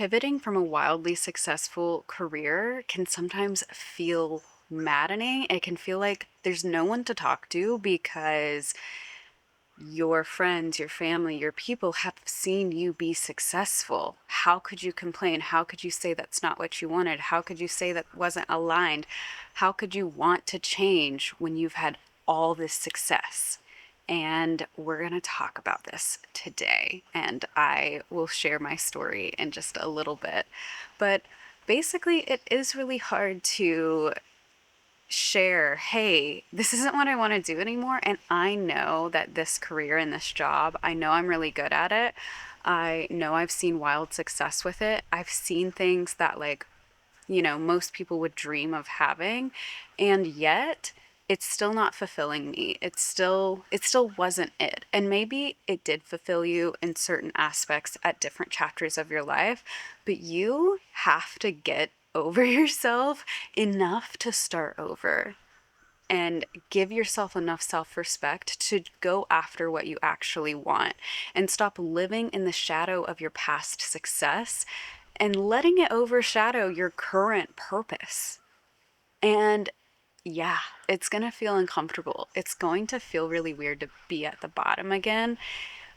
Pivoting from a wildly successful career can sometimes feel maddening. It can feel like there's no one to talk to because your friends, your family, your people have seen you be successful. How could you complain? How could you say that's not what you wanted? How could you say that wasn't aligned? How could you want to change when you've had all this success? And we're going to talk about this today. And I will share my story in just a little bit. But basically, it is really hard to share, hey, this isn't what I want to do anymore. And I know that this career and this job, I know I'm really good at it. I know I've seen wild success with it. I've seen things that, like, most people would dream of having. And yet, it's still not fulfilling me. It still wasn't it. And maybe it did fulfill you in certain aspects at different chapters of your life, but you have to get over yourself enough to start over and give yourself enough self-respect to go after what you actually want and stop living in the shadow of your past success and letting it overshadow your current purpose. And yeah, it's going to feel uncomfortable. It's going to feel really weird to be at the bottom again,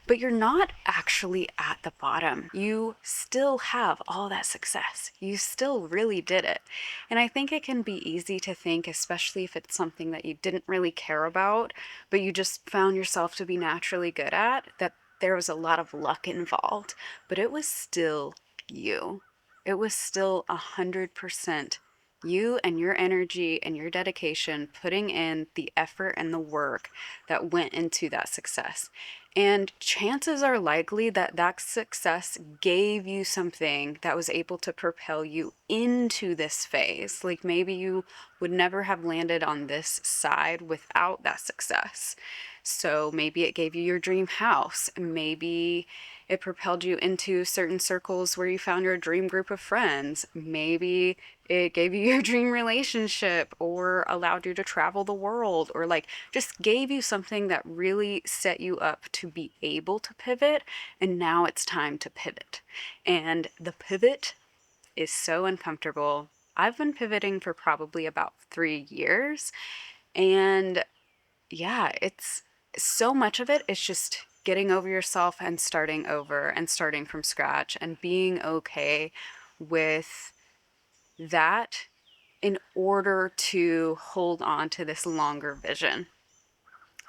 but you're not actually at the bottom. You still have all that success. You still really did it. And I think it can be easy to think, especially if it's something that you didn't really care about, but you just found yourself to be naturally good at, that there was a lot of luck involved. But it was still you. It was still 100% you and your energy and your dedication putting in the effort and the work that went into that success. And chances are likely that that success gave you something that was able to propel you into this phase. Like maybe you would never have landed on this side without that success. So maybe it gave you your dream house. Maybe it propelled you into certain circles where you found your dream group of friends. Maybe it gave you your dream relationship or allowed you to travel the world or like just gave you something that really set you up to be able to pivot. And now it's time to pivot. And the pivot is so uncomfortable. I've been pivoting for probably about 3 years. And yeah, it's so much of it is just getting over yourself and starting over and starting from scratch and being okay with that in order to hold on to this longer vision.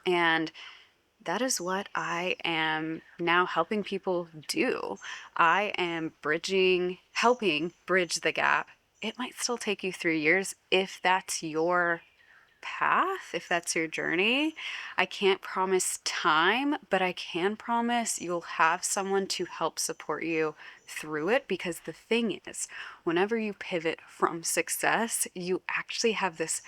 And that is what I am now helping people do. I am helping bridge the gap. It might still take you 3 years if that's your path, if that's your journey. I can't promise time, but I can promise you'll have someone to help support you through it, because the thing is, whenever you pivot from success, you actually have this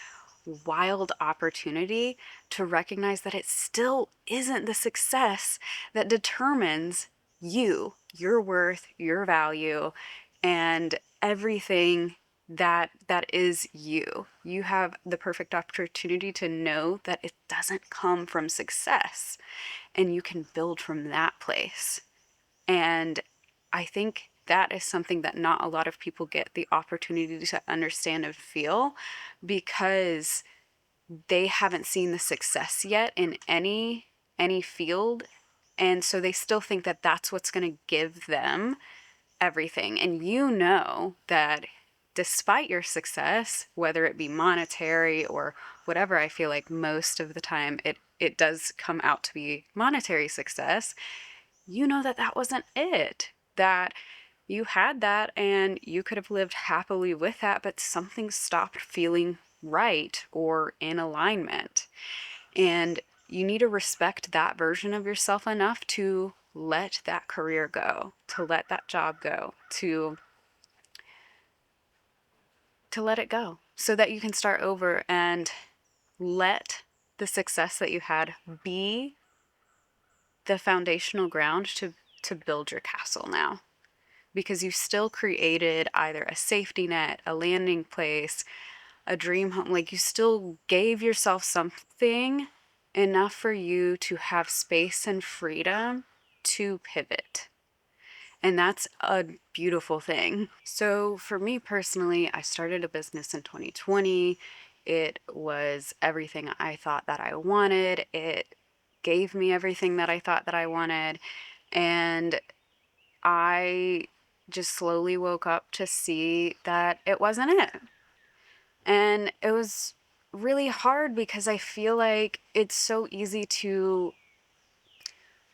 wild opportunity to recognize that it still isn't the success that determines you, your worth, your value, and everything that is you. You have the perfect opportunity to know that it doesn't come from success, and you can build from that place. And I think that is something that not a lot of people get the opportunity to understand and feel, because they haven't seen the success yet in any field, and so they still think that that's what's going to give them everything. And you know that despite your success, whether it be monetary or whatever, I feel like most of the time it does come out to be monetary success. You know that that wasn't it. That you had that and you could have lived happily with that, but something stopped feeling right or in alignment. And you need to respect that version of yourself enough to let that career go, to let that job go, to let it go so that you can start over and let the success that you had be the foundational ground to build your castle now. Because you still created either a safety net, a landing place, a dream home. Like you still gave yourself something enough for you to have space and freedom to pivot. And that's a beautiful thing. So, for me personally, I started a business in 2020. It was everything I thought that I wanted. It gave me everything that I thought that I wanted. And I just slowly woke up to see that it wasn't it. And it was really hard because I feel like it's so easy to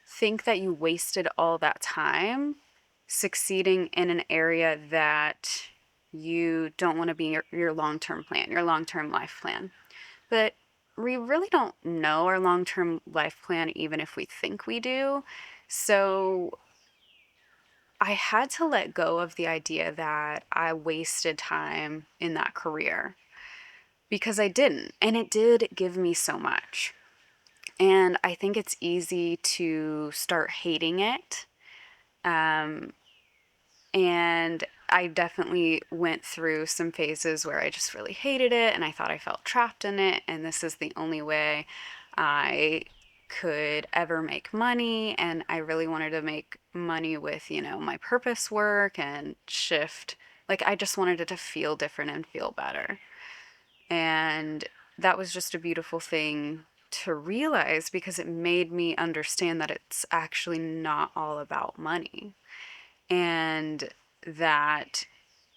think that you wasted all that time succeeding in an area that you don't want to be your long-term plan, your long-term life plan. But we really don't know our long-term life plan even if we think we do. So I had to let go of the idea that I wasted time in that career because I didn't. And it did give me so much. And I think it's easy to start hating it. Um, and I definitely went through some phases where I just really hated it and I thought I felt trapped in it. And this is the only way I could ever make money. And I really wanted to make money with, my purpose work and shift. Like, I just wanted it to feel different and feel better. And that was just a beautiful thing to realize because it made me understand that it's actually not all about money and that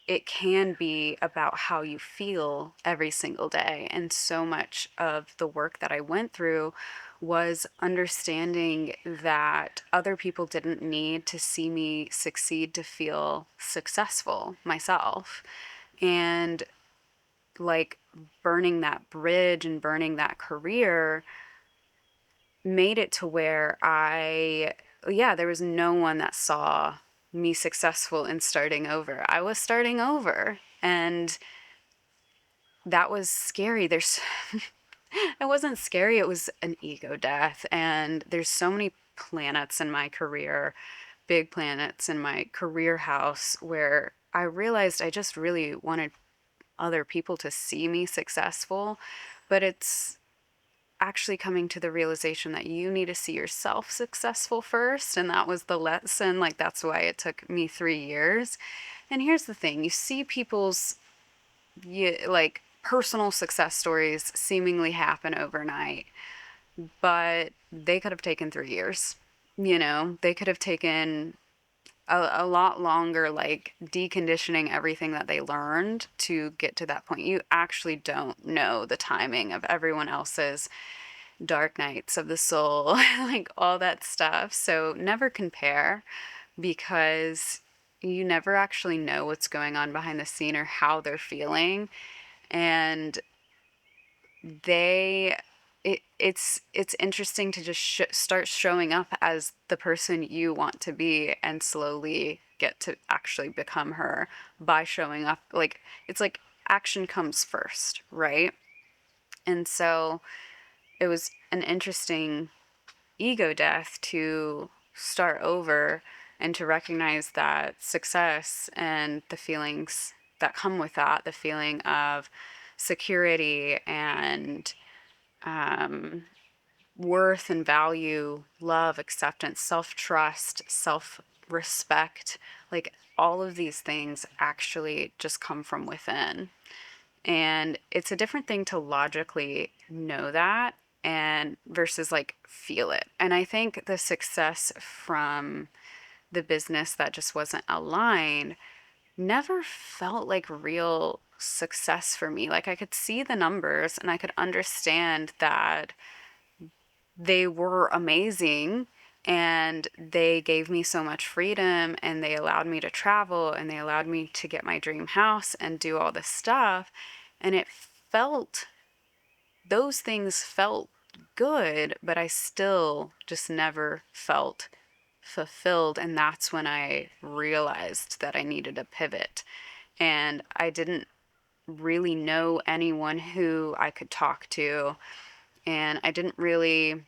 it can be about how you feel every single day. And so much of the work that I went through was understanding that other people didn't need to see me succeed to feel successful myself. And like burning that bridge and burning that career made it to where there was no one that saw me successful in starting over. I was starting over, and that was scary. It wasn't scary, it was an ego death. And there's so many planets in my career, big planets in my career house, where I realized I just really wanted other people to see me successful. But it's actually coming to the realization that you need to see yourself successful first. And that was the lesson. Like, that's why it took me 3 years. And here's the thing, you see people's like personal success stories seemingly happen overnight, but they could have taken 3 years. They could have taken a lot longer, like deconditioning everything that they learned to get to that point. You actually don't know the timing of everyone else's dark nights of the soul, like all that stuff. So never compare because you never actually know what's going on behind the scene or how they're feeling. And they it's interesting to just start showing up as the person you want to be and slowly get to actually become her by showing up. Like, it's like action comes first, right? And so it was an interesting ego death to start over and to recognize that success and the feelings that come with that, the feeling of security and um, worth and value, love, acceptance, self trust, self respect, like all of these things actually just come from within. And it's a different thing to logically know that and versus like feel it. And I think the success from the business that just wasn't aligned never felt like real success for me. Like, I could see the numbers and I could understand that they were amazing and they gave me so much freedom and they allowed me to travel and they allowed me to get my dream house and do all this stuff. And those things felt good, but I still just never felt fulfilled. And that's when I realized that I needed a pivot. And I didn't really know anyone who I could talk to. And I didn't really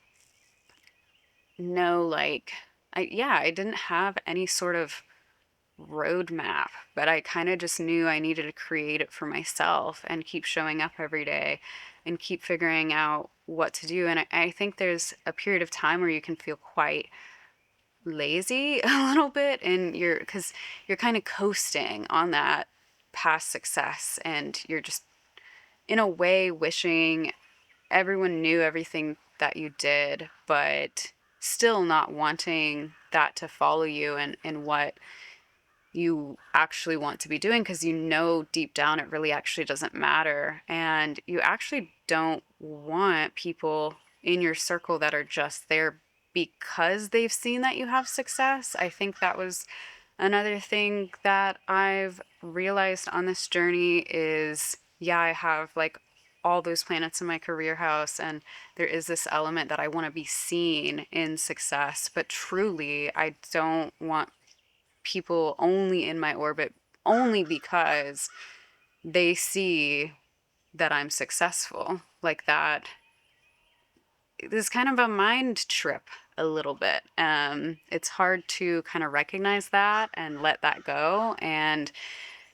know, like, I didn't have any sort of roadmap, but I kind of just knew I needed to create it for myself and keep showing up every day and keep figuring out what to do. And I think there's a period of time where you can feel quite lazy a little bit, and because you're kind of coasting on that past success, and you're just in a way wishing everyone knew everything that you did, but still not wanting that to follow you and what you actually want to be doing, because you know deep down it really actually doesn't matter. And you actually don't want people in your circle that are just there because they've seen that you have success. I think that was another thing that I've realized on this journey is, yeah, I have like all those planets in my career house, and there is this element that I want to be seen in success, but truly, I don't want people only in my orbit only because they see that I'm successful. Like that is kind of a mind trip a little bit. It's hard to kind of recognize that and let that go and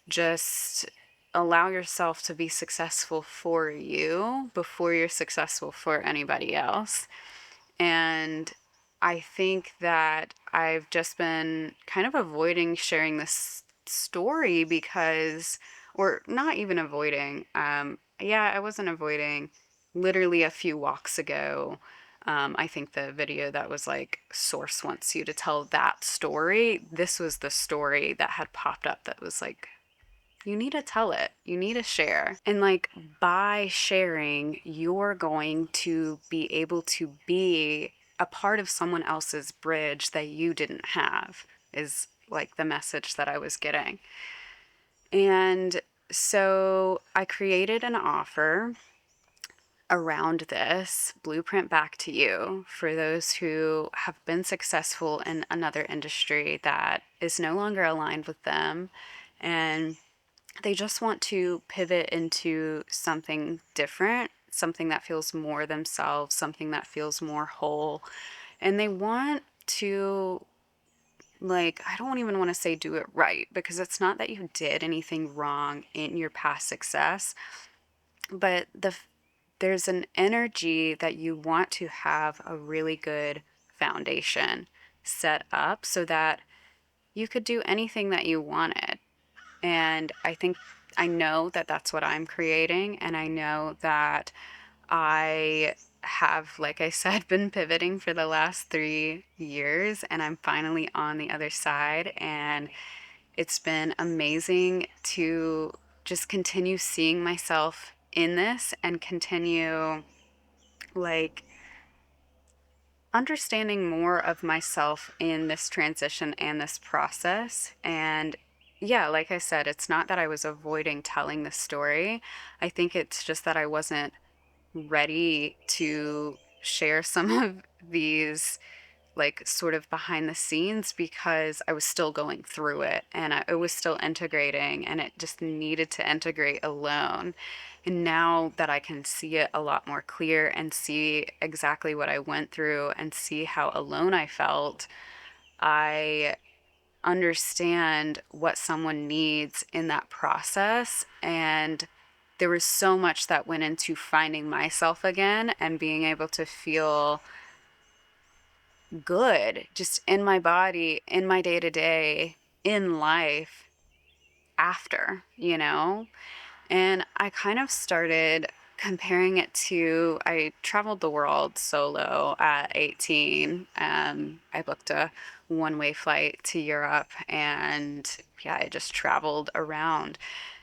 just allow yourself to be successful for you before you're successful for anybody else. And I think that I've just been kind of avoiding sharing this story because, or not even avoiding, yeah, I wasn't avoiding. Literally a few walks ago, I think the video that was like, Source wants you to tell that story, this was the story that had popped up that was like, you need to tell it. You need to share. And like by sharing, you're going to be able to be a part of someone else's bridge that you didn't have, is like the message that I was getting. And so I created an offer around this blueprint back to you for those who have been successful in another industry that is no longer aligned with them, and they just want to pivot into something different, something that feels more themselves, something that feels more whole. And they want to, like, I don't even want to say do it right, because it's not that you did anything wrong in your past success, but there's an energy that you want to have a really good foundation set up so that you could do anything that you wanted. And I know that that's what I'm creating. And I know that I have, like I said, been pivoting for the last 3 years, and I'm finally on the other side. And it's been amazing to just continue seeing myself in this and continue like understanding more of myself in this transition and this process. And yeah, like I said, it's not that I was avoiding telling the story. I think it's just that I wasn't ready to share some of these like sort of behind the scenes, because I was still going through it, and it was still integrating, and it just needed to integrate alone. And now that I can see it a lot more clear and see exactly what I went through and see how alone I felt, I understand what someone needs in that process. And there was so much that went into finding myself again and being able to feel good just in my body, in my day to day, in life after. And I kind of started comparing it to, I traveled the world solo at 18. I booked a one-way flight to Europe, and yeah, I just traveled around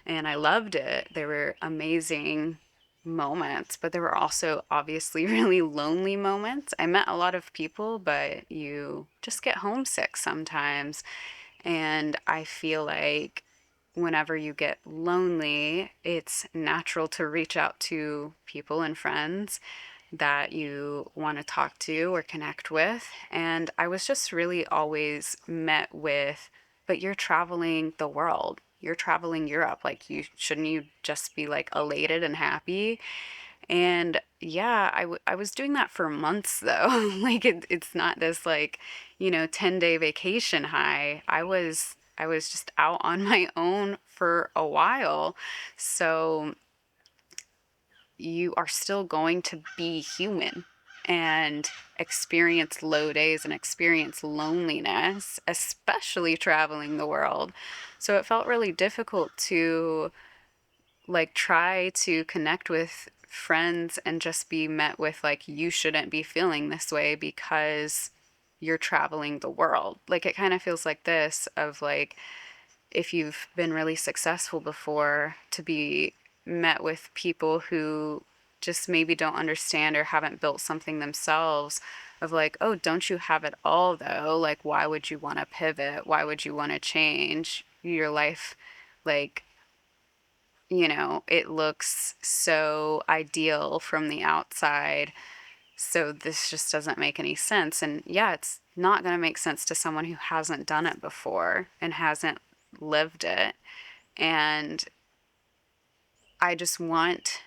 and I loved it. There were amazing moments, but there were also obviously really lonely moments. I met a lot of people, but you just get homesick sometimes. And I feel like whenever you get lonely, it's natural to reach out to people and friends that you want to talk to or connect with. And I was just really always met with, but you're traveling the world. You're traveling Europe. Like, shouldn't you just be like elated and happy? And yeah, I was doing that for months though. Like it's not this like, 10-day vacation high. I was just out on my own for a while. So you are still going to be human. and experience low days and experience loneliness, especially traveling the world. So it felt really difficult to like try to connect with friends and just be met with like, you shouldn't be feeling this way because you're traveling the world. Like it kind of feels like this of like, if you've been really successful before, to be met with people who just maybe don't understand or haven't built something themselves, of like, oh, don't you have it all though? Like, why would you want to pivot? Why would you want to change your life? Like, it looks so ideal from the outside. So this just doesn't make any sense. And yeah, it's not going to make sense to someone who hasn't done it before and hasn't lived it. And I just want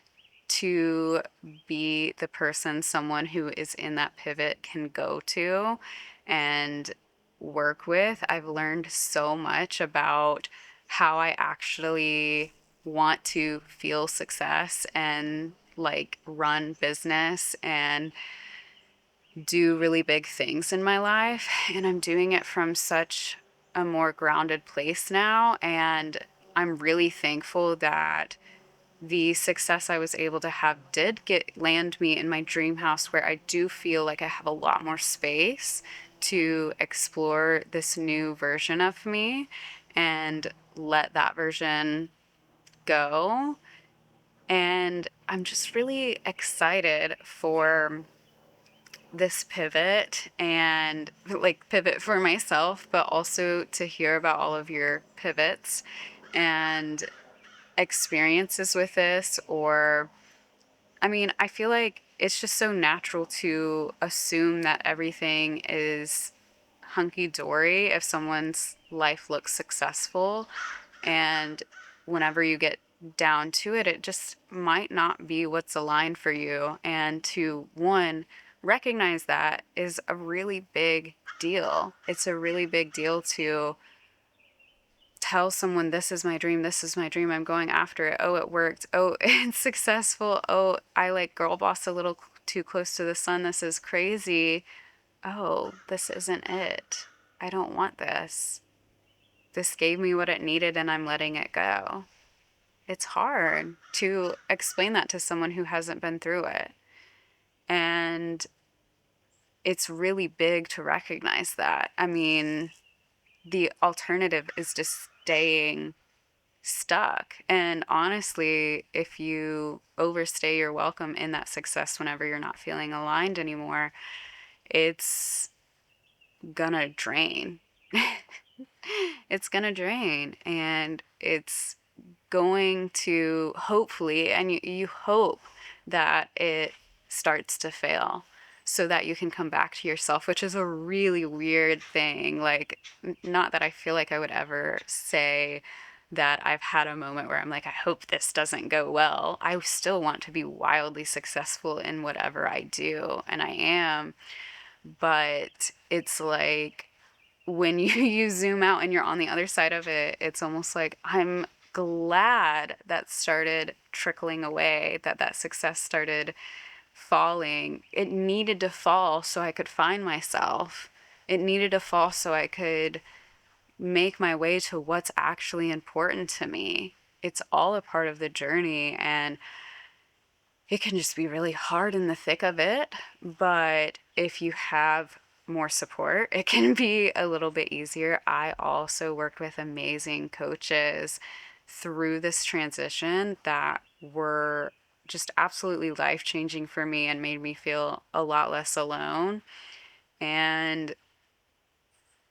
to be the person someone who is in that pivot can go to and work with. I've learned so much about how I actually want to feel success and like run business and do really big things in my life. And I'm doing it from such a more grounded place now. And I'm really thankful that the success I was able to have did get land me in my dream house, where I do feel like I have a lot more space to explore this new version of me and let that version go. And I'm just really excited for this pivot and like pivot for myself, but also to hear about all of your pivots and experiences with this. Or I mean, I feel like it's just so natural to assume that everything is hunky dory if someone's life looks successful. And whenever you get down to it, it just might not be what's aligned for you. And to one, recognize that is a really big deal. It's a really big deal to tell someone, this is my dream, this is my dream, I'm going after it. Oh, it worked. Oh, it's successful. Oh, I like girl boss a little too close to the sun. This is crazy. Oh, this isn't it. I don't want this. This gave me what it needed and I'm letting it go. It's hard to explain that to someone who hasn't been through it. And it's really big to recognize that. I mean, the alternative is just staying stuck. And honestly, if you overstay your welcome in that success whenever you're not feeling aligned anymore, it's gonna drain. It's gonna drain. And it's going to hopefully, and you hope that it starts to fail so that you can come back to yourself, which is a really weird thing. Like, not that I feel like I would ever say that I've had a moment where I'm like, I hope this doesn't go well. I still want to be wildly successful in whatever I do, and I am. But it's like when you zoom out and you're on the other side of it, it's almost like I'm glad that started trickling away, that success started falling. It needed to fall so I could find myself. It needed to fall so I could make my way to what's actually important to me. It's all a part of the journey, and it can just be really hard in the thick of it. But if you have more support, it can be a little bit easier. I also worked with amazing coaches through this transition that were just absolutely life changing for me and made me feel a lot less alone. And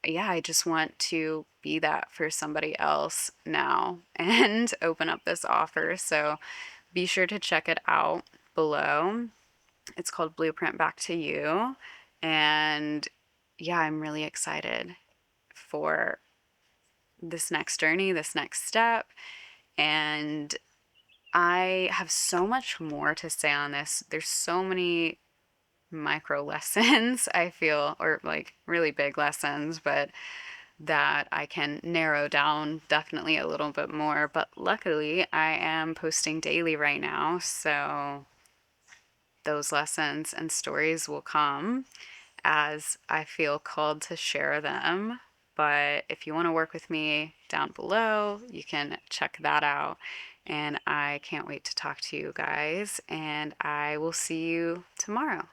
yeah, I just want to be that for somebody else now and open up this offer. So be sure to check it out below. It's called Blueprint Back to You. And yeah, I'm really excited for this next journey, this next step. And I have so much more to say on this. There's so many micro lessons, I feel, or like really big lessons, but that I can narrow down definitely a little bit more. But luckily, I am posting daily right now. So those lessons and stories will come as I feel called to share them. But if you want to work with me down below, you can check that out. And I can't wait to talk to you guys, and I will see you tomorrow.